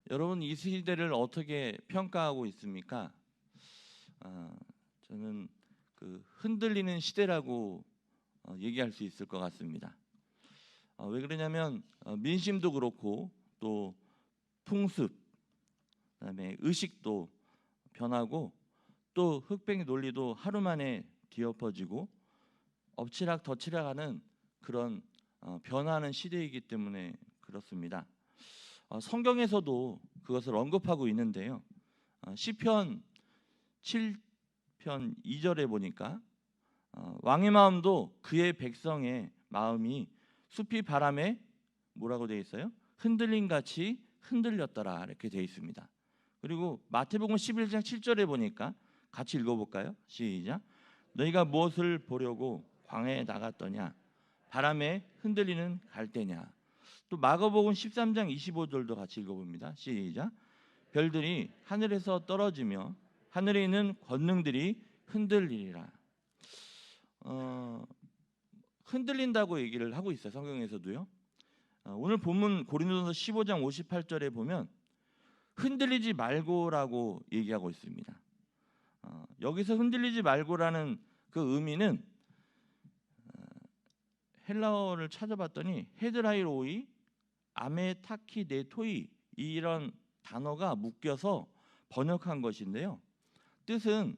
여러분 이 시대를 어떻게 평가하고 있습니까? 저는 그 흔들리는 시대라고 얘기할 수 있을 것 같습니다. 왜 그러냐면 민심도 그렇고 또 풍습, 그다음에 의식도 변하고 또 흑백 논리도 하루 만에 뒤엎어지고 엎치락 덮치락하는 그런 변화하는 시대이기 때문에 그렇습니다. 성경에서도 그것을 언급하고 있는데요. 시편 7편 2절에 보니까 왕의 마음도 그의 백성의 마음이 숲이 바람에 뭐라고 되어 있어요? 흔들림 같이 흔들렸더라 이렇게 되어 있습니다. 그리고 마태복음 11장 7절에 보니까 같이 읽어볼까요? 시작. 너희가 무엇을 보려고 광야에 나갔더냐? 바람에 흔들리는 갈대냐? 또 마가복음 13장 25절도 같이 읽어봅니다. 시작. 별들이 하늘에서 떨어지며 하늘에 있는 권능들이 흔들리리라. 흔들린다고 얘기를 하고 있어요. 성경에서도요. 오늘 본문 고린도전서 15장 58절에 보면 흔들리지 말고라고 얘기하고 있습니다. 여기서 흔들리지 말고라는 그 의미는 헬라어를 찾아봤더니 헤드라이로이, 아메타키네토이 이런 단어가 묶여서 번역한 것인데요. 뜻은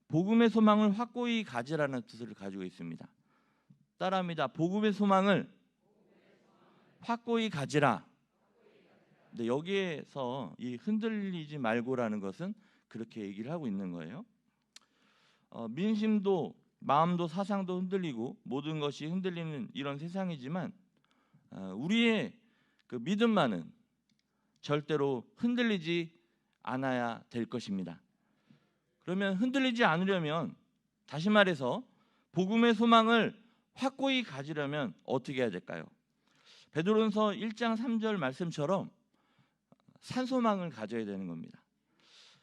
복음의 소망을 확고히 가지라는 뜻을 가지고 있습니다. 따라합니다. 복음의 소망을 확고히 가지라. 근데 여기에서 이 흔들리지 말고라는 것은 그렇게 얘기를 하고 있는 거예요. 민심도 마음도 사상도 흔들리고 모든 것이 흔들리는 이런 세상이지만 우리의 그 믿음만은 절대로 흔들리지 않아야 될 것입니다. 그러면 흔들리지 않으려면 다시 말해서 복음의 소망을 확고히 가지려면 어떻게 해야 될까요? 베드로전서 1장 3절 말씀처럼 산소망을 가져야 되는 겁니다.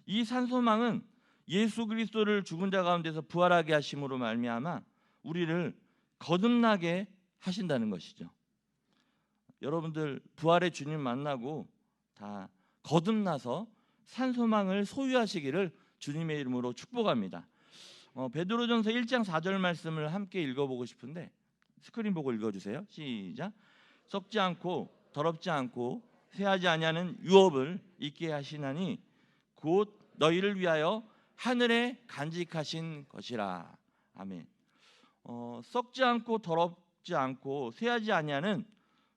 이 산소망은 예수 그리스도를 죽은 자 가운데서 부활하게 하심으로 말미암아 우리를 거듭나게 하신다는 것이죠. 여러분들 부활의 주님 만나고 다 거듭나서 산소망을 소유하시기를 주님의 이름으로 축복합니다. 베드로전서 1장 4절 말씀을 함께 읽어보고 싶은데 스크린 보고 읽어주세요. 시작. 썩지 않고 더럽지 않고 쇠하지 아니하는 유업을 있게 하시나니 곧 너희를 위하여 하늘에 간직하신 것이라. 아멘. 썩지 않고 더럽지 않고 쇠하지 아니하는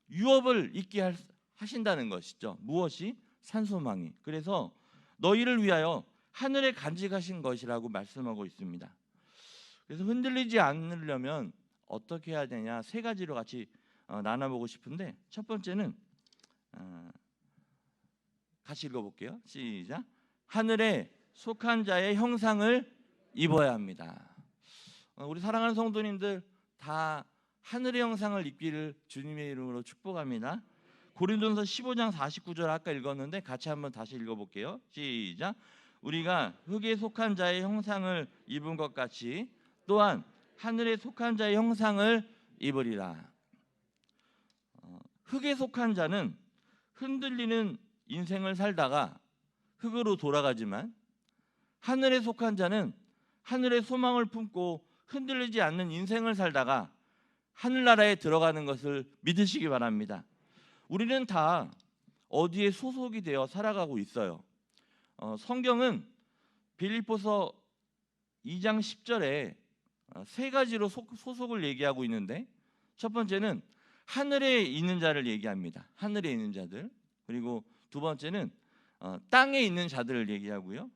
유업을 있게 하신다는 것이죠. 무엇이? 산소망이. 그래서 너희를 위하여 하늘에 간직하신 것이라고 말씀하고 있습니다. 그래서 흔들리지 않으려면 어떻게 해야 되냐, 세 가지로 같이 나눠보고 싶은데 첫 번째는 같이 읽어볼게요. 시작. 하늘에 속한 자의 형상을 입어야 합니다. 우리 사랑하는 성도님들 다 하늘의 형상을 입기를 주님의 이름으로 축복합니다. 고린도전서 15장 49절 아까 읽었는데 같이 한번 다시 읽어볼게요. 시작. 우리가 흙에 속한 자의 형상을 입은 것 같이 또한 하늘에 속한 자의 형상을 입으리라. 흙에 속한 자는 흔들리는 인생을 살다가 흙으로 돌아가지만 하늘에 속한 자는 하늘의 소망을 품고 흔들리지 않는 인생을 살다가 하늘나라에 들어가는 것을 믿으시기 바랍니다. 우리는 다 어디에 소속이 되어 살아가고 있어요. 성경은 빌립보서 2장 10절에 세 가지로 소속을 얘기하고 있는데 첫 번째는 하늘에 있는 자를 얘기합니다. 하늘에 있는 자들. 그리고 두 번째는 땅에 있는 자들을 얘기하고요.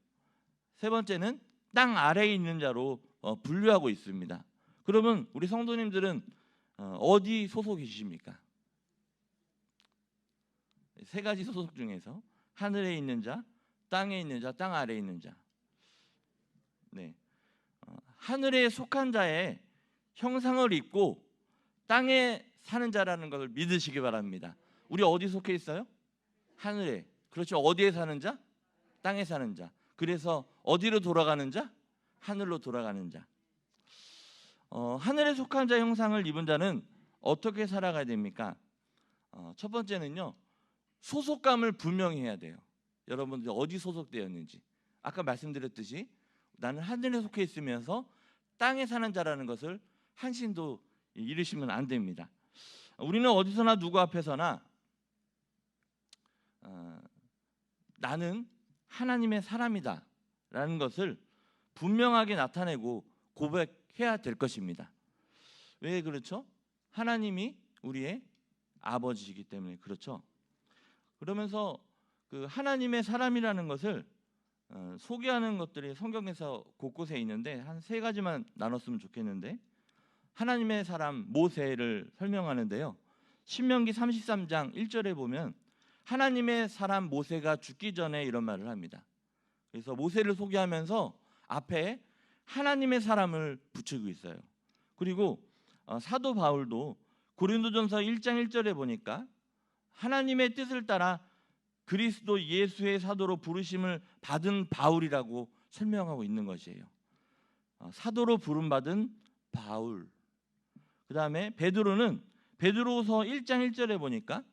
세 번째는 땅 아래에 있는 자로 분류하고 있습니다. 그러면 우리 성도님들은 어디 소속이십니까? 세 가지 소속 중에서 하늘에 있는 자, 땅에 있는 자, 땅 아래에 있는 자. 네, 하늘에 속한 자의 형상을 입고 땅에 사는 자라는 것을 믿으시기 바랍니다. 우리 어디 속해 있어요? 하늘에. 그렇죠. 어디에 사는 자? 땅에 사는 자. 그래서 어디로 돌아가는 자? 하늘로 돌아가는 자. 하늘에 속한 자 형상을 입은 자는 어떻게 살아가야 됩니까? 첫 번째는요, 소속감을 분명히 해야 돼요. 여러분들이 어디 소속되었는지. 아까 말씀드렸듯이 나는 하늘에 속해 있으면서 땅에 사는 자라는 것을 한신도 잃으시면 안 됩니다. 우리는 어디서나 누구 앞에서나 나는 하나님의 사람이다 라는 것을 분명하게 나타내고 고백해야 될 것입니다. 왜 그렇죠? 하나님이 우리의 아버지이기 때문에 그렇죠. 그러면서 그 하나님의 사람이라는 것을 소개하는 것들이 성경에서 곳곳에 있는데 한 3가지만 나눴으면 좋겠는데, 하나님의 사람 모세를 설명하는데요. 신명기 33장 1절에 보면 하나님의 사람 모세가 죽기 전에 이런 말을 합니다. 그래서 모세를 소개하면서 앞에 하나님의 사람을 붙이고 있어요. 그리고 사도 바울도 고린도전서 1장 1절에 보니까 하나님의 뜻을 따라 그리스도 예수의 사도로 부르심을 받은 바울이라고 설명하고 있는 것이에요. 사도로 부름받은 바울. 그 다음에 베드로는 베드로서 1장 1절에 보니까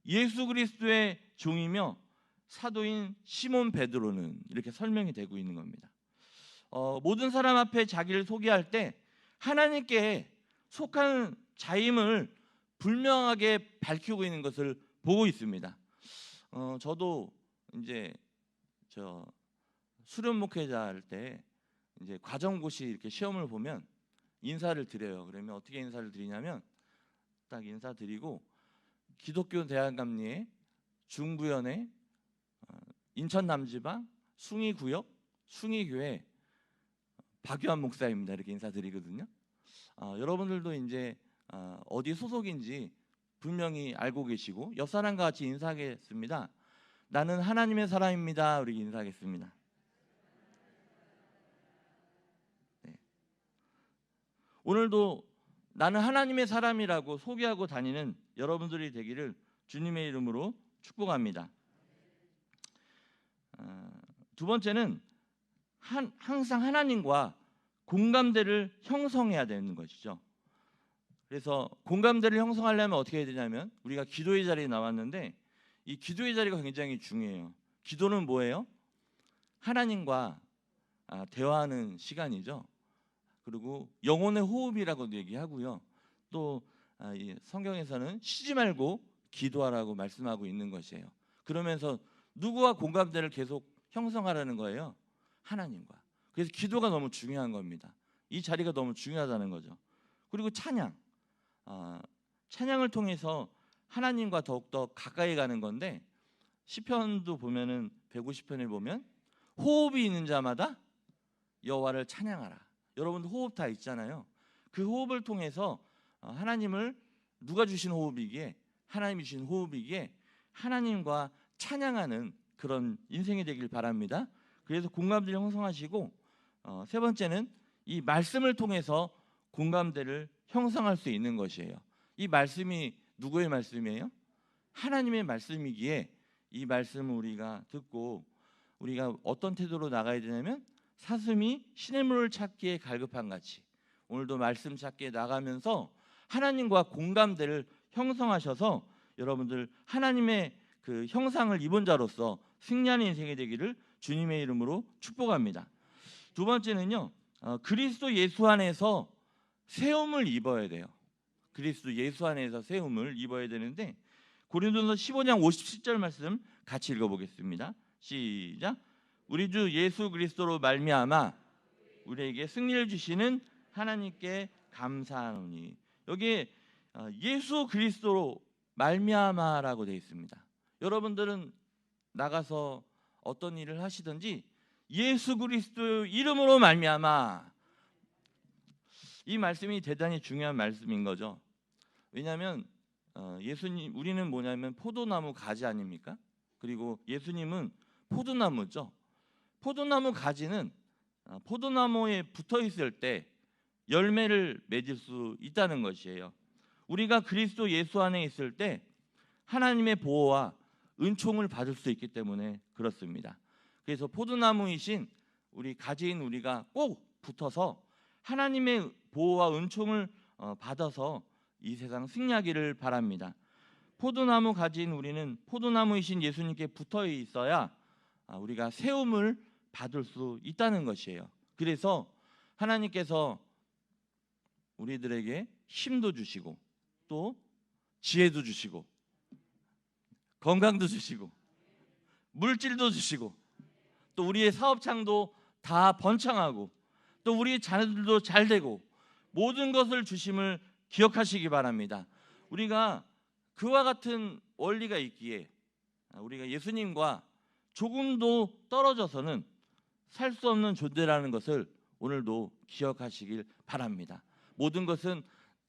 예수 그리스도의 종이며 사도인 시몬 베드로는 이렇게 설명이 되고 있는 겁니다. 모든 사람 앞에 자기를 소개할 때 하나님께 속한 자임을 분명하게 밝히고 있는 것을 보고 있습니다. 저도 이제 수련 목회자 할 때 이제 과정고시 이렇게 시험을 보면 인사를 드려요. 그러면 어떻게 인사를 드리냐면 딱 인사드리고 기독교 대한감리회 중부연회 인천 남지방 숭이구역 숭이교회 박유한 목사입니다. 이렇게 인사드리거든요. 여러분들도 이제 어디 소속인지 분명히 알고 계시고 옆 사람과 같이 인사하겠습니다. 나는 하나님의 사람입니다. 우리 인사하겠습니다. 네. 오늘도 나는 하나님의 사람이라고 소개하고 다니는 여러분들이 되기를 주님의 이름으로 축복합니다. 두 번째는 항상 하나님과 공감대를 형성해야 되는 것이죠. 그래서 공감대를 형성하려면 어떻게 해야 되냐면 우리가 기도의 자리에 나왔는데 이 기도의 자리가 굉장히 중요해요. 기도는 뭐예요? 하나님과 대화하는 시간이죠. 그리고 영혼의 호흡이라고도 얘기하고요. 또 성경에서는 쉬지 말고 기도하라고 말씀하고 있는 것이에요. 그러면서 누구와 공감대를 계속 형성하라는 거예요? 하나님과. 그래서 기도가 너무 중요한 겁니다. 이 자리가 너무 중요하다는 거죠. 그리고 찬양. 찬양을 통해서 하나님과 더욱더 가까이 가는 건데 시편도 보면은 150편에 보면 호흡이 있는 자마다 여호와를 찬양하라. 여러분들 호흡 다 있잖아요. 그 호흡을 통해서 하나님을 누가 주신 호흡이기에 하나님이 주신 호흡이기에 하나님과 찬양하는 그런 인생이 되길 바랍니다. 그래서 공감대를 형성하시고 세 번째는 이 말씀을 통해서 공감대를 형성할 수 있는 것이에요. 이 말씀이 누구의 말씀이에요? 하나님의 말씀이기에 이 말씀을 우리가 듣고 우리가 어떤 태도로 나가야 되냐면 사슴이 시냇물을 찾기에 갈급한 같이 오늘도 말씀 찾기에 나가면서 하나님과 공감대를 형성하셔서 여러분들 하나님의 그 형상을 입은 자로서 승리하는 인생이 되기를 주님의 이름으로 축복합니다. 두 번째는요, 그리스도 예수 안에서 세움을 입어야 돼요. 그리스도 예수 안에서 세움을 입어야 되는데 고린도서 15장 57절 말씀 같이 읽어보겠습니다. 시작. 우리 주 예수 그리스도로 말미암아 우리에게 승리를 주시는 하나님께 감사하노니. 여기에 예수 그리스도로 말미암아라고 되어 있습니다. 여러분들은 나가서 어떤 일을 하시든지 예수 그리스도 이름으로 말미암아, 이 말씀이 대단히 중요한 말씀인 거죠. 왜냐하면 예수님, 우리는 뭐냐면 포도나무 가지 아닙니까? 그리고 예수님은 포도나무죠. 포도나무 가지는 포도나무에 붙어 있을 때 열매를 맺을 수 있다는 것이에요. 우리가 그리스도 예수 안에 있을 때 하나님의 보호와 은총을 받을 수 있기 때문에 그렇습니다. 그래서 포도나무이신 우리 가지인 우리가 꼭 붙어서 하나님의 보호와 은총을 받아서 이 세상 승리하기를 바랍니다. 포도나무 가지인 우리는 포도나무이신 예수님께 붙어 있어야 우리가 세움을 받을 수 있다는 것이에요. 그래서 하나님께서 우리들에게 힘도 주시고 또 지혜도 주시고 건강도 주시고 물질도 주시고 또 우리의 사업창도 다 번창하고 또 우리의 자녀들도 잘 되고 모든 것을 주심을 기억하시기 바랍니다. 우리가 그와 같은 원리가 있기에 우리가 예수님과 조금도 떨어져서는 살 수 없는 존재라는 것을 오늘도 기억하시길 바랍니다. 모든 것은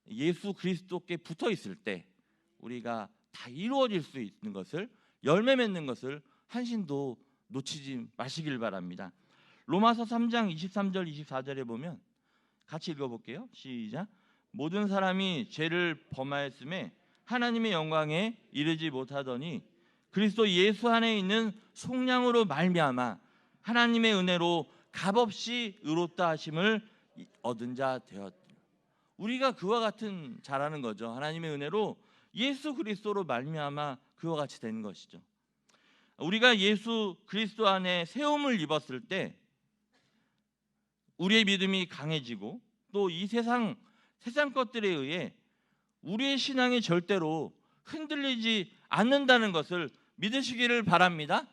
예수 그리스도께 붙어 있을 때 우리가 다 이루어질 수 있는 것을, 열매 맺는 것을 한신도 놓치지 마시길 바랍니다. 로마서 3장 23절 24절에 보면 같이 읽어볼게요. 시작. 모든 사람이 죄를 범하였음에 하나님의 영광에 이르지 못하더니 그리스도 예수 안에 있는 속량으로 말미암아 하나님의 은혜로 값없이 의롭다 하심을 얻은 자 되었다. 우리가 그와 같은 자라는 거죠. 하나님의 은혜로 예수 그리스도로 말미암아 그와 같이 되는 것이죠. 우리가 예수 그리스도 안에 세움을 입었을 때 우리의 믿음이 강해지고 또 이 세상 것들에 의해 우리의 신앙이 절대로 흔들리지 않는다는 것을 믿으시기를 바랍니다.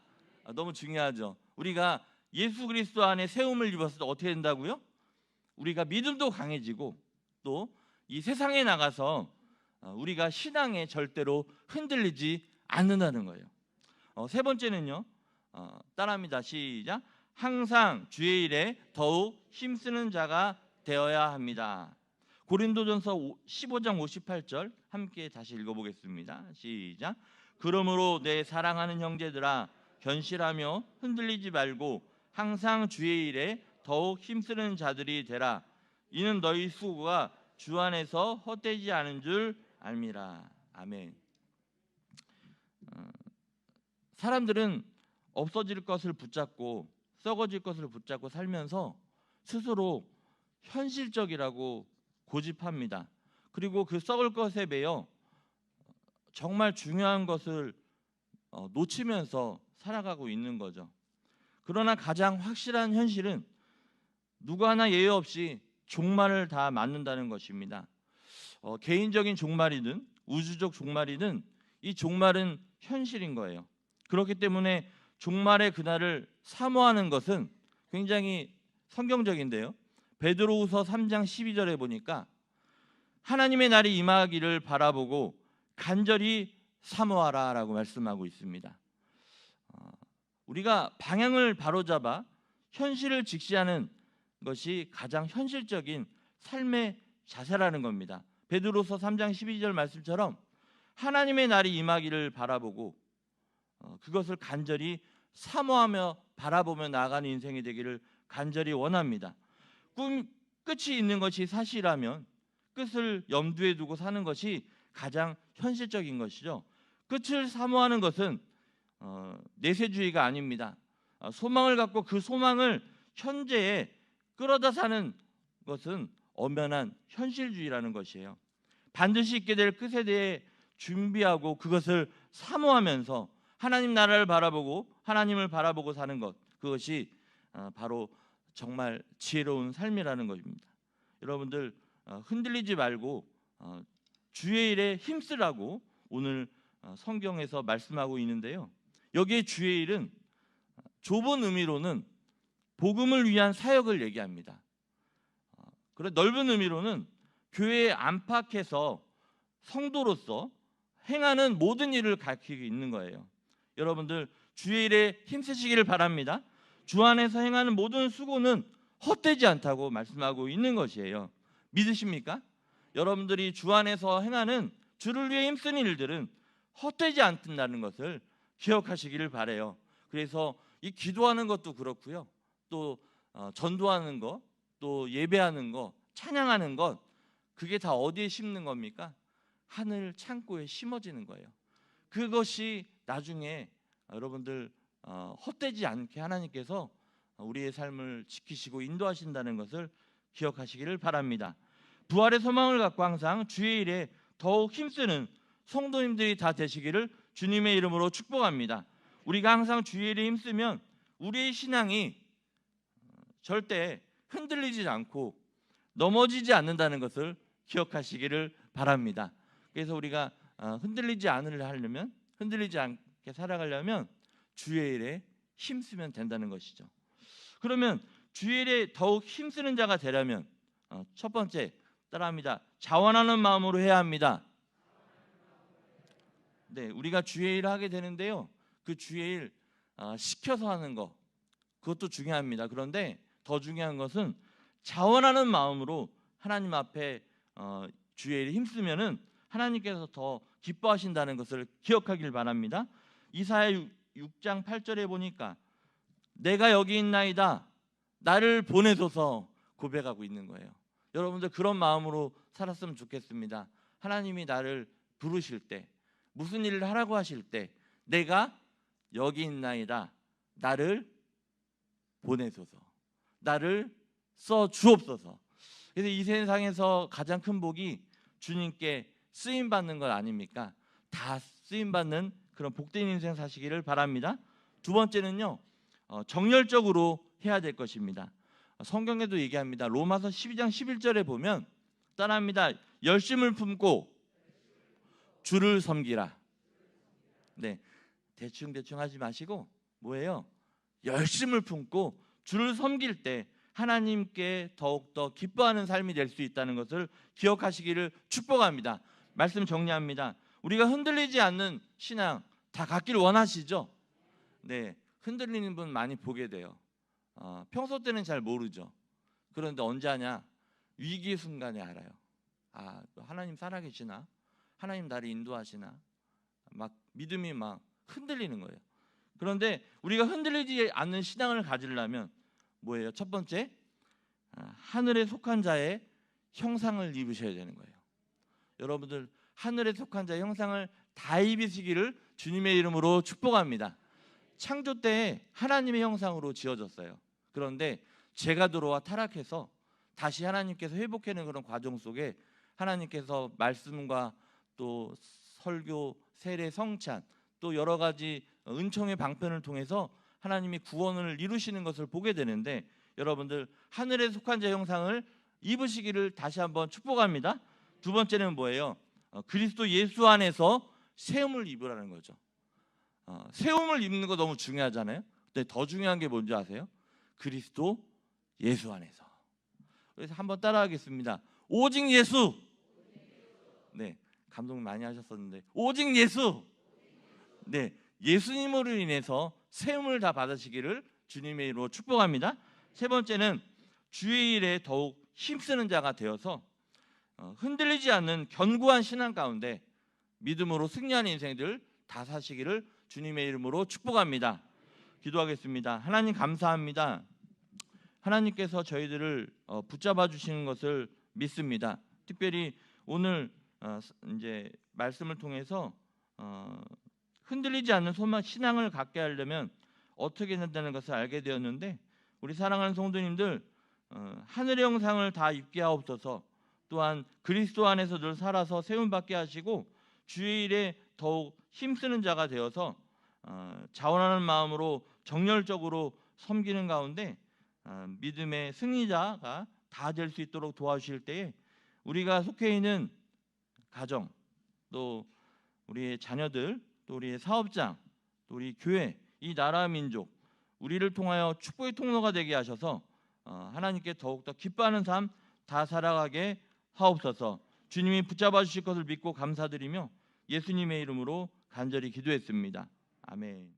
너무 중요하죠. 우리가 예수 그리스도 안에 세움을 입었을 때 어떻게 된다고요? 우리가 믿음도 강해지고 또 이 세상에 나가서 우리가 신앙에 절대로 흔들리지 않는다는 거예요. 세 번째는요. 따라합니다. 시작. 항상 주의 일에 더욱 힘쓰는 자가 되어야 합니다. 고린도전서 15장 58절 함께 다시 읽어보겠습니다. 시작. 그러므로 내 사랑하는 형제들아 견실하며 흔들리지 말고 항상 주의 일에 더욱 힘쓰는 자들이 되라. 이는 너희 수고가 주 안에서 헛되지 않은 줄 알미라. 아멘. 사람들은 없어질 것을 붙잡고 썩어질 것을 붙잡고 살면서 스스로 현실적이라고 고집합니다. 그리고 그 썩을 것에 매여 정말 중요한 것을 놓치면서 살아가고 있는 거죠. 그러나 가장 확실한 현실은 누구 하나 예외 없이 종말을 다 맞는다는 것입니다. 개인적인 종말이든 우주적 종말이든 이 종말은 현실인 거예요. 그렇기 때문에 종말의 그날을 사모하는 것은 굉장히 성경적인데요. 베드로후서 3장 12절에 보니까 하나님의 날이 임하기를 바라보고 간절히 사모하라 라고 말씀하고 있습니다. 우리가 방향을 바로잡아 현실을 직시하는 것이 가장 현실적인 삶의 자세라는 겁니다. 베드로서 3장 12절 말씀처럼 하나님의 날이 임하기를 바라보고 그것을 간절히 사모하며 바라보며 나아가는 인생이 되기를 간절히 원합니다. 끝이 있는 것이 사실이라면 끝을 염두에 두고 사는 것이 가장 현실적인 것이죠. 끝을 사모하는 것은 내세주의가 아닙니다. 소망을 갖고 그 소망을 현재에 끌어다 사는 것은 엄연한 현실주의라는 것이에요. 반드시 있게 될 끝에 대해 준비하고 그것을 사모하면서 하나님 나라를 바라보고 하나님을 바라보고 사는 것, 그것이 바로 정말 지혜로운 삶이라는 것입니다. 여러분들 흔들리지 말고 주의 일에 힘쓰라고 오늘 성경에서 말씀하고 있는데요. 여기에 주의 일은 좁은 의미로는 복음을 위한 사역을 얘기합니다. 그래 넓은 의미로는 교회에 안팎에서 성도로서 행하는 모든 일을 가리키고 있는 거예요. 여러분들 주의 일에 힘쓰시기를 바랍니다. 주 안에서 행하는 모든 수고는 헛되지 않다고 말씀하고 있는 것이에요. 믿으십니까? 여러분들이 주 안에서 행하는 주를 위해 힘쓰는 일들은 헛되지 않는다는 것을 기억하시기를 바라요. 그래서 이 기도하는 것도 그렇고요. 또 전도하는 것, 또 예배하는 것, 찬양하는 것, 그게 다 어디에 심는 겁니까? 하늘 창고에 심어지는 거예요. 그것이 나중에 여러분들 헛되지 않게 하나님께서 우리의 삶을 지키시고 인도하신다는 것을 기억하시기를 바랍니다. 부활의 소망을 갖고 항상 주의 일에 더욱 힘쓰는 성도님들이 다 되시기를 주님의 이름으로 축복합니다. 우리가 항상 주의 일에 힘쓰면 우리의 신앙이 절대 흔들리지 않고 넘어지지 않는다는 것을 기억하시기를 바랍니다. 그래서 우리가 흔들리지 않게 살아가려면 주의 일에 힘쓰면 된다는 것이죠. 그러면 주의 일에 더욱 힘쓰는 자가 되려면 첫 번째, 따라합니다. 자원하는 마음으로 해야 합니다. 네, 우리가 주의 일을 하게 되는데요, 그 주의 일 시켜서 하는 거, 그것도 중요합니다. 그런데 더 중요한 것은 자원하는 마음으로 하나님 앞에 주의 일에 힘쓰면은 하나님께서 더 기뻐하신다는 것을 기억하길 바랍니다. 이사야 6장 8절에 보니까 내가 여기 있나이다, 나를 보내소서 고백하고 있는 거예요. 여러분들 그런 마음으로 살았으면 좋겠습니다. 하나님이 나를 부르실 때, 무슨 일을 하라고 하실 때 내가 여기 있나이다, 나를 보내소서, 나를 써 주옵소서. 그래서 이 세상에서 가장 큰 복이 주님께 쓰임 받는 것 아닙니까? 다 쓰임 받는 그런 복된 인생 사시기를 바랍니다. 두 번째는요, 정열적으로 해야 될 것입니다. 성경에도 얘기합니다. 로마서 12장 11절에 보면 따라합니다. 열심을 품고 주를 섬기라. 네, 대충 하지 마시고 뭐예요? 열심을 품고 주를 섬길 때 하나님께 더욱더 기뻐하는 삶이 될 수 있다는 것을 기억하시기를 축복합니다. 말씀 정리합니다. 우리가 흔들리지 않는 신앙 다 갖길 원하시죠? 네, 흔들리는 분 많이 보게 돼요. 평소 때는 잘 모르죠. 그런데 언제 하냐? 위기 순간에 알아요. 하나님 살아계시나? 하나님 나를 인도하시나? 막 믿음이 막 흔들리는 거예요. 그런데 우리가 흔들리지 않는 신앙을 가지려면 뭐예요? 첫 번째, 하늘에 속한 자의 형상을 입으셔야 되는 거예요. 여러분들 하늘에 속한 자의 형상을 다 입으시기를 주님의 이름으로 축복합니다. 창조 때 하나님의 형상으로 지어졌어요. 그런데 죄가 들어와 타락해서 다시 하나님께서 회복하는 그런 과정 속에 하나님께서 말씀과 또 설교, 세례, 성찬, 또 여러 가지 은총의 방편을 통해서 하나님이 구원을 이루시는 것을 보게 되는데, 여러분들 하늘에 속한 자 형상을 입으시기를 다시 한번 축복합니다. 두 번째는 뭐예요? 그리스도 예수 안에서 세움을 입으라는 거죠. 세움을 입는 거 너무 중요하잖아요. 근데 더 중요한 게 뭔지 아세요? 그리스도 예수 안에서. 그래서 한번 따라하겠습니다. 오직 예수. 네, 감동 많이 하셨었는데 오직 예수. 네, 예수님으로 인해서 세움을 다 받으시기를 주님의 이름으로 축복합니다. 세 번째는 주의 일에 더욱 힘쓰는 자가 되어서 흔들리지 않는 견고한 신앙 가운데 믿음으로 승리하는 인생들 다 사시기를 주님의 이름으로 축복합니다. 기도하겠습니다. 하나님 감사합니다. 하나님께서 저희들을 붙잡아 주시는 것을 믿습니다. 특별히 오늘 이제 말씀을 통해서 흔들리지 않는 소망 신앙을 갖게 하려면 어떻게 된다는 것을 알게 되었는데, 우리 사랑하는 성도님들 하늘의 형상을 다 입게 하옵소서. 또한 그리스도 안에서 늘 살아서 세움 받게 하시고 주의 일에 더욱 힘쓰는 자가 되어서 자원하는 마음으로 정열적으로 섬기는 가운데 믿음의 승리자가 다 될 수 있도록 도와주실 때에 우리가 속해 있는 가정, 또 우리의 자녀들, 또 우리의 사업장, 또 우리 교회, 이 나라 민족, 우리를 통하여 축복의 통로가 되게 하셔서 하나님께 더욱더 기뻐하는 삶 다 살아가게 하옵소서. 주님이 붙잡아 주실 것을 믿고 감사드리며 예수님의 이름으로 간절히 기도했습니다. 아멘.